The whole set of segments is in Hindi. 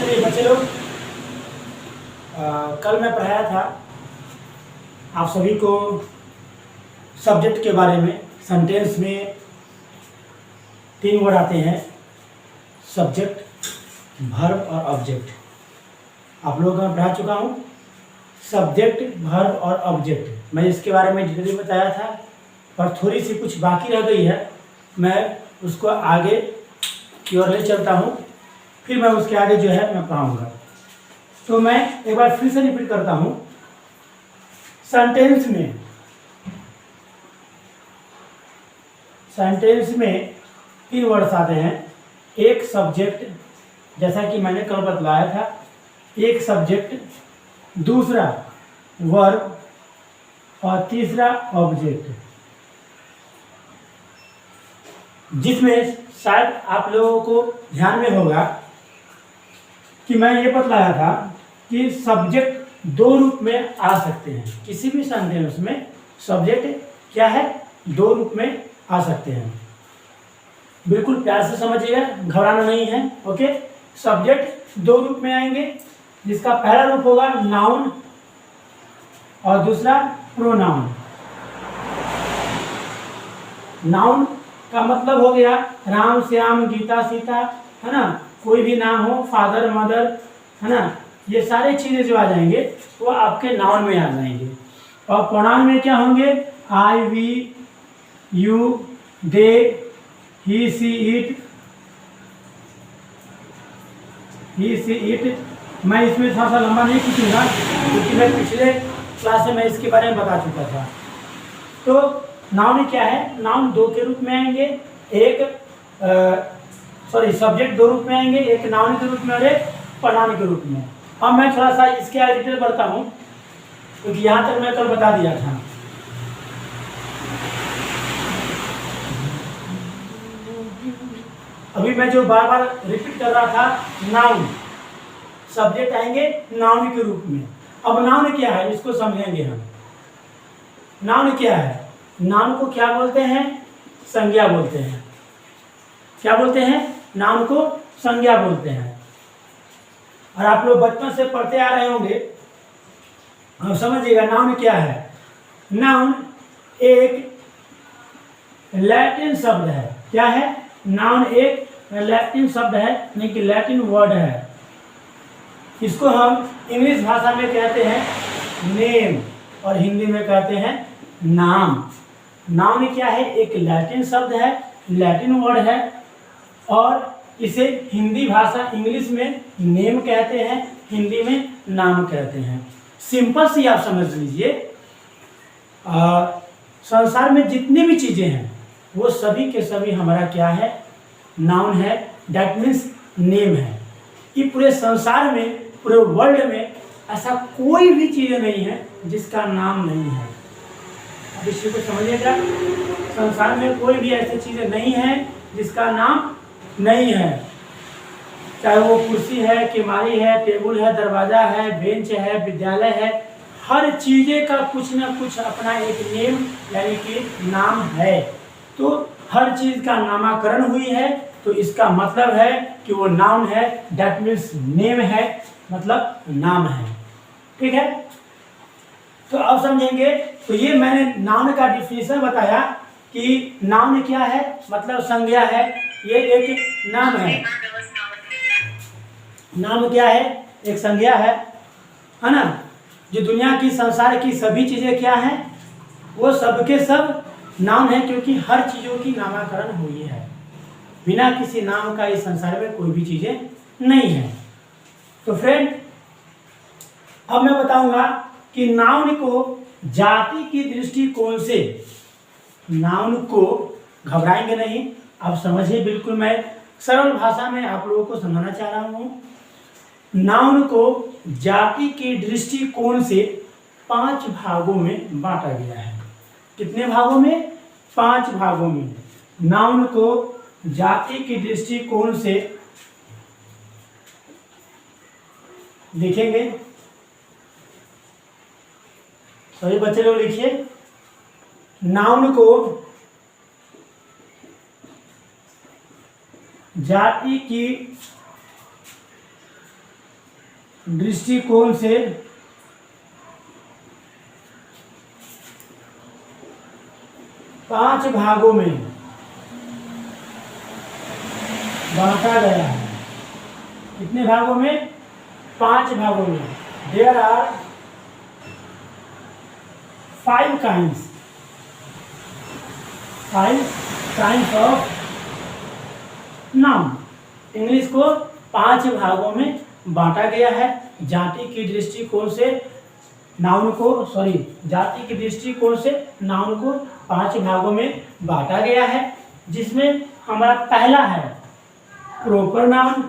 चलिए बच्चे लोग, कल मैं पढ़ाया था आप सभी को सब्जेक्ट के बारे में। सेंटेंस में 3 वर्ड आते हैं, सब्जेक्ट, वर्ब और ऑब्जेक्ट। आप लोगों को मैं पढ़ा चुका हूँ सब्जेक्ट, वर्ब और ऑब्जेक्ट। मैं इसके बारे में डिटेल बताया था, पर थोड़ी सी कुछ बाकी रह गई है। मैं उसको आगे की ओर ले चलता हूँ, फिर मैं उसके आगे जो है मैं पढ़ाऊँगा। तो मैं एक बार फिर से रिपीट करता हूँ। सेंटेंस में 3 वर्ड्स आते हैं। एक सब्जेक्ट, जैसा कि मैंने कल बतलाया था, एक सब्जेक्ट, दूसरा वर्ब और तीसरा ऑब्जेक्ट, जिसमें शायद आप लोगों को ध्यान में होगा कि मैं ये बतलाया था कि सब्जेक्ट 2 रूप में आ सकते हैं। किसी भी सेंटेंस में सब्जेक्ट क्या है, 2 रूप में आ सकते हैं। बिल्कुल प्यार से समझिएगा, घबराना नहीं है। ओके, सब्जेक्ट 2 रूप में आएंगे, जिसका पहला रूप होगा नाउन और दूसरा प्रोनाउन। नाउन का मतलब हो गया राम, श्याम, गीता, सीता, है ना, कोई भी नाम हो, फादर, मदर, है ना, ये सारे चीजें जो आ जाएंगे वो आपके नाउन में आ जाएंगे। और प्रोनाउन में क्या होंगे? I, we, you, they, he, she, it, मैं इसमें थोड़ा सा लंबा नहीं खींचूंगा क्योंकि मैं पिछले क्लास में मैं इसके बारे में बता चुका था। तो नाउन क्या है? नाउन 2 के रूप में आएंगे, सब्जेक्ट 2 रूप में आएंगे, एक नाउन के रूप में और एक प्रोनाउन के रूप में। अब मैं थोड़ा सा इसके आगे डिटेल बढ़ता हूँ क्योंकि यहाँ तक मैं कल बता दिया था। अभी मैं जो बार बार रिपीट कर रहा था, नाउन, सब्जेक्ट आएंगे नाउन के रूप में। अब नाउन क्या है इसको समझेंगे हम। नाउन क्या है? नाउन को क्या बोलते हैं? संज्ञा बोलते हैं। क्या बोलते हैं? नाउन को संज्ञा बोलते हैं। और आप लोग बचपन से पढ़ते आ रहे होंगे, अब समझिएगा नाउन क्या है। नाउन एक लैटिन शब्द है। क्या है? नाउन एक लैटिन शब्द है, यानी कि लैटिन वर्ड है। इसको हम इंग्लिश भाषा में कहते हैं नेम और हिंदी में कहते हैं नाम। नाउन क्या है? एक लैटिन शब्द है, लैटिन वर्ड है, और इसे हिंदी भाषा इंग्लिश में नेम कहते हैं, हिंदी में नाम कहते हैं। सिंपल सी आप समझ लीजिए, संसार में जितनी भी चीजें हैं वो सभी के सभी हमारा क्या है? नाउन है। दैट मीन्स नेम है। ये पूरे संसार में, पूरे वर्ल्ड में ऐसा कोई भी चीज नहीं है जिसका नाम नहीं है। अब इसी को समझिएगा, संसार में कोई भी ऐसी चीजें नहीं है जिसका नाम नहीं है। चाहे वो कुर्सी है, केमारी है, टेबल है, दरवाजा है, बेंच है, विद्यालय है, हर चीजें का कुछ ना कुछ अपना एक नेम यानी कि नाम है। तो हर चीज का नामकरण हुई है, तो इसका मतलब है कि वो नाउन है। दैट मीन्स नेम है, मतलब नाम है। ठीक है, तो अब समझेंगे। तो ये मैंने नाउन का डिफिनेशन बताया कि नाउन क्या है, मतलब संज्ञा है। ये एक नाम है। नाम क्या है? एक संज्ञा है ना। जो दुनिया की, संसार की सभी चीजें क्या हैं? वो सबके सब नाम है, क्योंकि हर चीजों की नामकरण हुई है। बिना किसी नाम का इस संसार में कोई भी चीजें नहीं है। तो फ्रेंड, अब मैं बताऊंगा कि नाउन को जाति की दृष्टिकोण से, नाउन को, घबराएंगे नहीं, आप समझिए, बिल्कुल मैं सरल भाषा में आप लोगों को समझाना चाह रहा हूँ। नाउन को जाति के दृष्टिकोण से 5 भागों में बांटा गया है। कितने भागों में? 5 भागों में। नाउन को जाति के दृष्टिकोण से लिखेंगे। सभी बच्चे लोग लिखिए। नाउन को जाति की दृष्टिकोण से पांच भागों में बांटा गया है। कितने भागों में? पांच भागों में। There are 5 kinds, 5 kinds of noun. English को 5 भागों में बांटा गया है। जाति की दृष्टिकोण से नाउन को जाति की दृष्टिकोण से नाउन को 5 भागों में बांटा गया है, जिसमें हमारा पहला है प्रॉपर नाउन।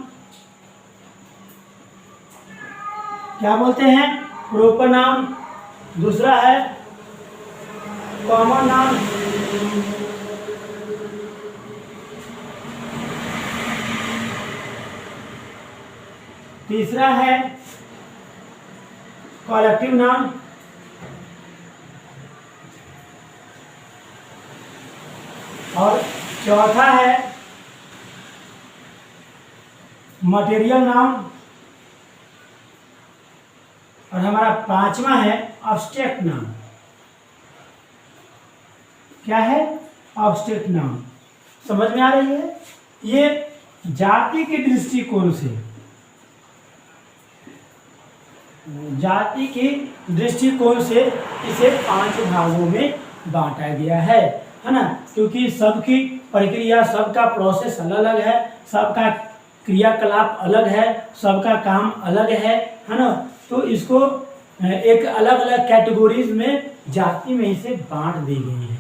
क्या बोलते हैं? Proper noun. दूसरा है कॉमन नाउन। तीसरा है कलेक्टिव नाउन। और चौथा है मटेरियल नाउन। और हमारा पांचवा है एब्स्ट्रैक्ट नाउन। क्या है? Abstract noun. समझ में आ रही है? ये जाति के दृष्टिकोण से, जाति के दृष्टिकोण से इसे 5 भागों में बांटा गया है ना? क्योंकि सबकी प्रक्रिया, सबका प्रोसेस अलग अलग है, सबका क्रियाकलाप अलग है, सबका काम अलग है ना? तो इसको एक अलग अलग कैटेगरीज में जाति में इसे बांट दी गई है।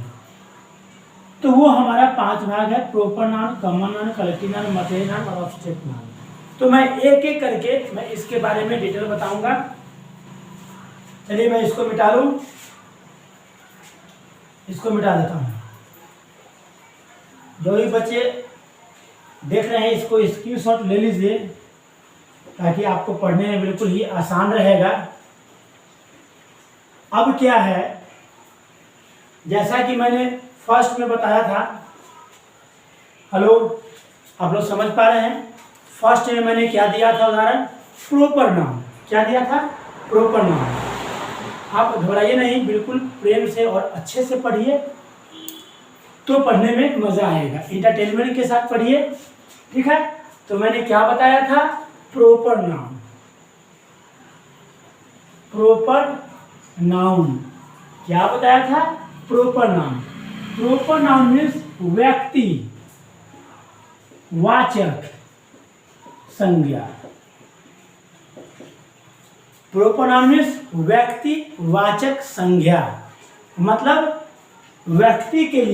तो वो हमारा 5 भाग है, proper noun, common noun, collective noun, material noun और एब्स्ट्रैक्ट नाउन। तो मैं एक एक करके मैं इसके बारे में डिटेल बताऊंगा। चलिए मैं इसको मिटा लूं, इसको मिटा देता हूं। जो भी बच्चे देख रहे हैं इसको स्क्रीनशॉट ले लीजिए, ताकि आपको पढ़ने में बिल्कुल ही आसान रहेगा। अब क्या है, जैसा कि मैंने फर्स्ट में बताया था, हेलो आप लोग समझ पा रहे हैं? फर्स्ट में मैंने क्या दिया था उदाहरण? Proper noun. क्या दिया था? Proper noun. आप घबराइए नहीं, बिल्कुल प्रेम से और अच्छे से पढ़िए, तो पढ़ने में मजा आएगा। इंटरटेनमेंट के साथ पढ़िए, ठीक है? तो मैंने क्या बताया था? Proper noun. प्रॉपर नाउन क्या बताया था? Proper noun. Proper noun means व्यक्ति, वाचक, संज्ञा। प्रॉपर नाउन मीन्स व्यक्ति, वाचक, संज्ञा। मतलब व्यक्ति के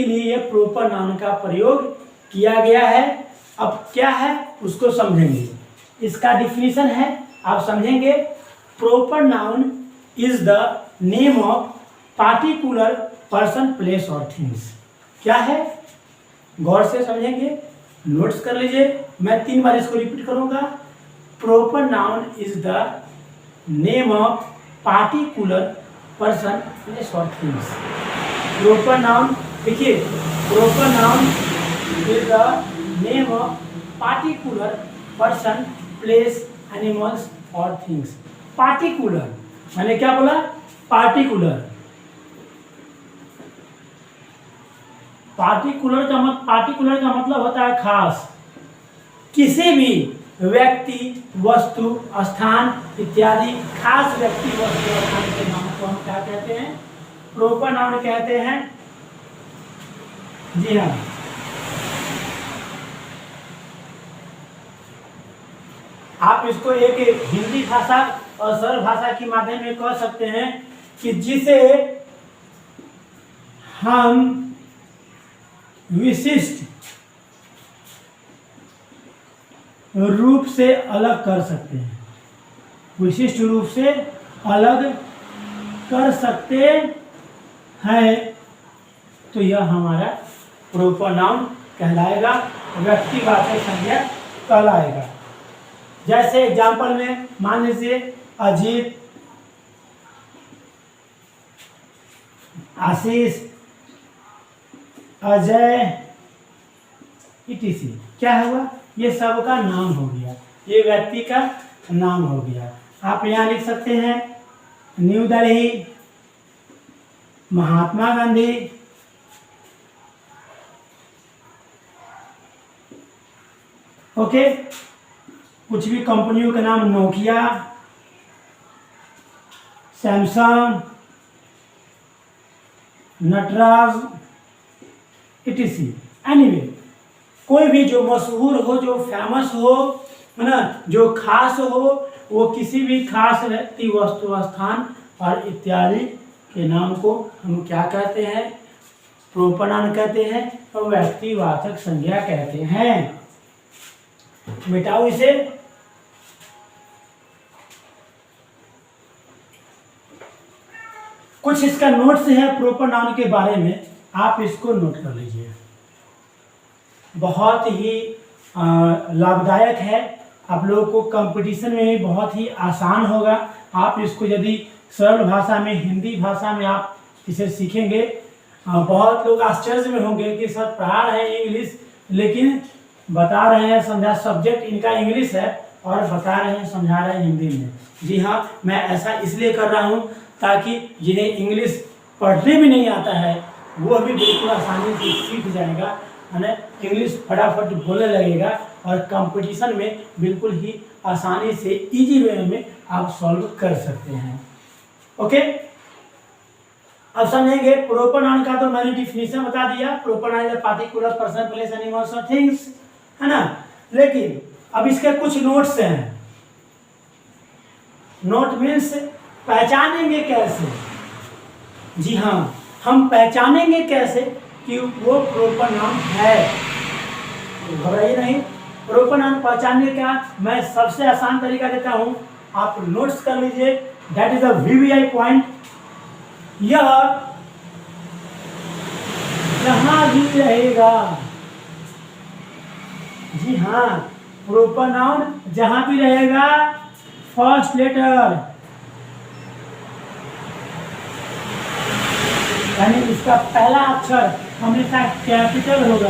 लिए यह प्रॉपर नाउन का प्रयोग किया गया है। अब क्या है उसको समझेंगे। इसका डिफिनीशन है, आप समझेंगे। Proper noun is the name of particular person, place और थिंग्स। क्या है? गौर से समझेंगे, नोट्स कर लीजिए। मैं 3 बार इसको रिपीट करूंगा। Proper noun is the name of particular person, place और थिंग्स। प्रॉपर नाउन, देखिए, proper noun is the name of particular person, place, animals और थिंग्स। पार्टिकुलर मैंने क्या बोला? पार्टिकुलर। पार्टिकुलर का मतलब होता है खास। किसी भी व्यक्ति, वस्तु, स्थान इत्यादि खास व्यक्ति, वस्तु, स्थान के नाम को हम क्या कहते हैं? प्रॉपर नाउन कहते हैं। जी हाँ, आप इसको एक हिंदी भाषा और सरल भाषा के माध्यम में कह सकते हैं कि जिसे हम विशिष्ट रूप से अलग कर सकते हैं। विशिष्ट रूप से अलग कर सकते हैं, तो यह हमारा प्रॉपर नाउन कहलाएगा, व्यक्तिवाचक संज्ञा कहलाएगा। जैसे एग्जाम्पल में मान लीजिए अजीत, आशीष, अजय, etc। क्या हुआ? ये सबका नाम हो गया। ये व्यक्ति का नाम हो गया। आप यहाँ लिख सकते हैं न्यू दिल्ली, महात्मा गांधी, ओके। कुछ भी कंपनियों का नाम, Nokia, Samsung, Nataraj, etc। Anyway कोई भी जो मशहूर हो, जो फेमस हो, है ना, जो खास हो, वो किसी भी खास व्यक्ति, वस्तु, स्थान और इत्यादि के नाम को हम क्या कहते हैं? प्रोपनाउन कहते हैं और व्यक्तिवाचक संज्ञा कहते हैं। मिटाओ इसे। कुछ इसका नोट्स है प्रोपनाउन के बारे में, आप इसको नोट कर लीजिए। बहुत ही लाभदायक है, आप लोगों को कंपटीशन में भी बहुत ही आसान होगा। आप इसको यदि सरल भाषा में, हिंदी भाषा में आप इसे सीखेंगे, बहुत लोग आश्चर्य में होंगे कि सर पढ़ा रहे हैं इंग्लिश, लेकिन बता रहे हैं, समझा, सब्जेक्ट इनका इंग्लिश है और बता रहे हैं, समझा रहे हैं हिंदी में। जी हाँ, मैं ऐसा इसलिए कर रहा हूँ ताकि जिन्हें इंग्लिश पढ़ने भी नहीं आता है वो भी बिल्कुल आसानी से सीख जाएगा, है ना, इंग्लिश फटाफट बोलने लगेगा और कंपटीशन में बिल्कुल ही आसानी से इजी वे में आप सॉल्व कर सकते हैं। ओके, अब समझेंगे प्रोपनाउन का। तो मैंने डिफिनीशन बता दिया, proper noun is a particular person, place, animals और थिंग्स, है ना। लेकिन अब इसके कुछ नोट्स हैं। नोट मीन्स पहचानेंगे कैसे? जी हाँ, हम पहचानेंगे कैसे कि वो प्रोपनाउन है? घबराइए नहीं, प्रोपनाउन पहचानने का मैं सबसे आसान तरीका देता हूं, आप नोट्स कर लीजिए। That is a VVI point. यह जहां भी रहेगा, जी हाँ, प्रोपनाउन जहां भी रहेगा, फर्स्ट लेटर यानी इसका पहला अक्षर हमेशा कैपिटल होगा,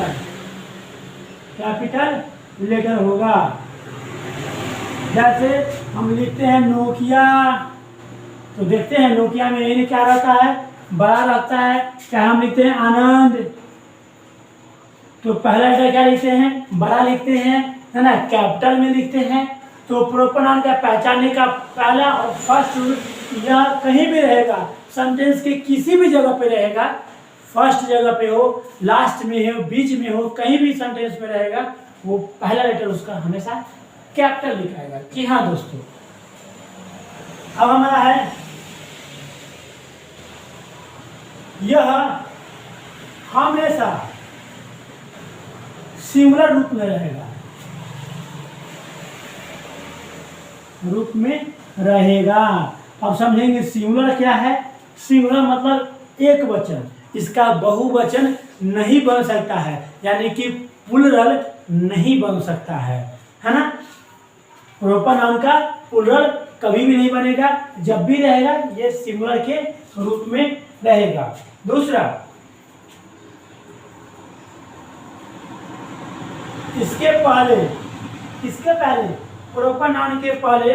कैपिटल लेटर होगा। जैसे हम लिखते हैं नोकिया, तो देखते हैं नोकिया में ये क्या रहता है? बड़ा रहता है। चाहे हम लिखते हैं आनंद, तो पहला लेटर क्या लिखते हैं? बड़ा लिखते हैं, है ना, कैपिटल में लिखते हैं। तो प्रोपनाउन का पहचानने का पहला और फर्स्ट रूल, यह कहीं भी रहेगा, सेंटेंस के किसी भी जगह पे रहेगा, फर्स्ट जगह पे हो, लास्ट में हो, बीच में हो, कहीं भी सेंटेंस में रहेगा, वो पहला लेटर उसका हमेशा कैपिटल लिखाएगा। कि हाँ दोस्तों, अब हमारा है यह हमेशा सिंगुलर रूप में रहेगा, रूप में रहेगा। अब समझेंगे सिंगुलर क्या है। सिंगुलर मतलब एक वचन, इसका बहुवचन नहीं बन सकता है, यानी कि प्लूरल नहीं बन सकता है ना। प्रोपनाउन का प्लूरल कभी भी नहीं बनेगा, जब भी रहेगा ये सिंगुलर के रूप में रहेगा। दूसरा, इसके पहले प्रोपनाउन के पहले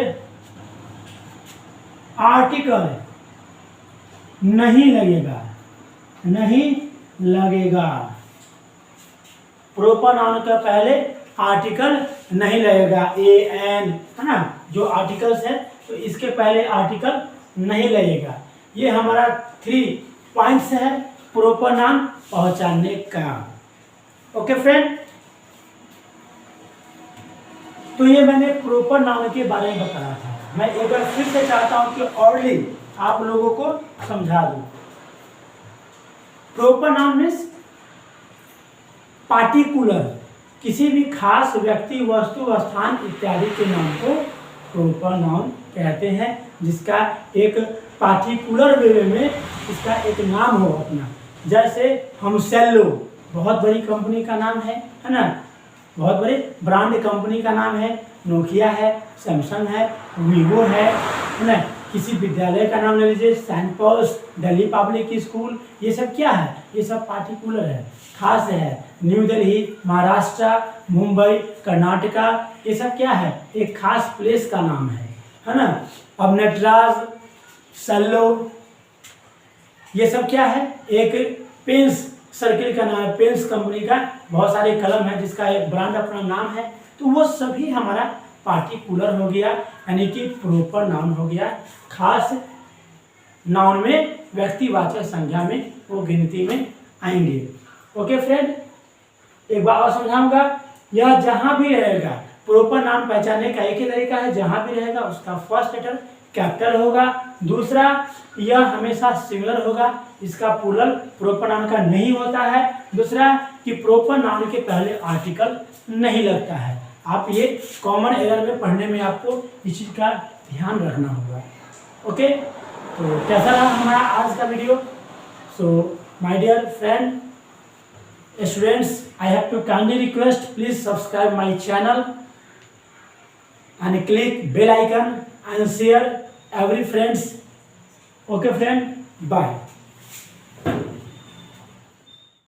आर्टिकल नहीं लगेगा, नहीं लगेगा। प्रोपनाउन का पहले आर्टिकल नहीं लगेगा, an, है ना, जो आर्टिकल्स है, तो इसके पहले आर्टिकल नहीं लगेगा। ये हमारा 3 पॉइंट्स है प्रोपनाउन पहचानने का। ओके फ्रेंड, तो ये मैंने प्रोपनाउन के बारे में बताया था। मैं एक बार फिर से चाहता हूं कि ऑर्डरली आप लोगों को समझा दूं। प्रोपनाउन मीन्स पार्टिकुलर, किसी भी खास व्यक्ति, वस्तु, स्थान इत्यादि के नाम को प्रोपनाउन कहते हैं, जिसका एक पार्टिकुलर वे में इसका एक नाम हो अपना। जैसे हम सेल्लो, बहुत बड़ी कंपनी का नाम है ना, बहुत बड़ी ब्रांड कंपनी का नाम है, नोकिया है, सैमसंग है, वीवो है ना। किसी विद्यालय का नाम ले लीजिए, Saint Paul's, Delhi public school, ये सब क्या है? ये सब पार्टिकुलर है, खास है, न्यू दिल्ली, महाराष्ट्र, मुंबई, कर्नाटका, ये सब क्या है, एक खास प्लेस का नाम है ना। अब नटराज, सल्लो, ये सब क्या है, एक पेंस सर्किल का नाम है, पेंस कंपनी का बहुत सारे कलम है जिसका एक ब्रांड अपना नाम है। तो वो सभी हमारा पार्टिकुलर हो गया, यानी कि प्रॉपर नाउन हो गया। खास नाउन में व्यक्तिवाचक संज्ञा में वो गिनती में आएंगे। ओके फ्रेंड, एक बार और समझाऊंगा, यह जहां भी रहेगा, प्रॉपर नाउन पहचानने का एक ही तरीका है, जहां भी रहेगा उसका फर्स्ट लेटर कैपिटल होगा। दूसरा, यह हमेशा सिंगुलर होगा, इसका प्लूरल प्रॉपर नाउन का नहीं होता है। दूसरा कि प्रॉपर नाउन के पहले आर्टिकल नहीं लगता है। आप ये कॉमन एरर में पढ़ने में आपको इस चीज का ध्यान रखना होगा। ओके, तो कैसा रहा हमारा आज का video. So my dear friend students, I have to kindly request, please subscribe my channel and click bell icon and share every friends. Okay friend, bye.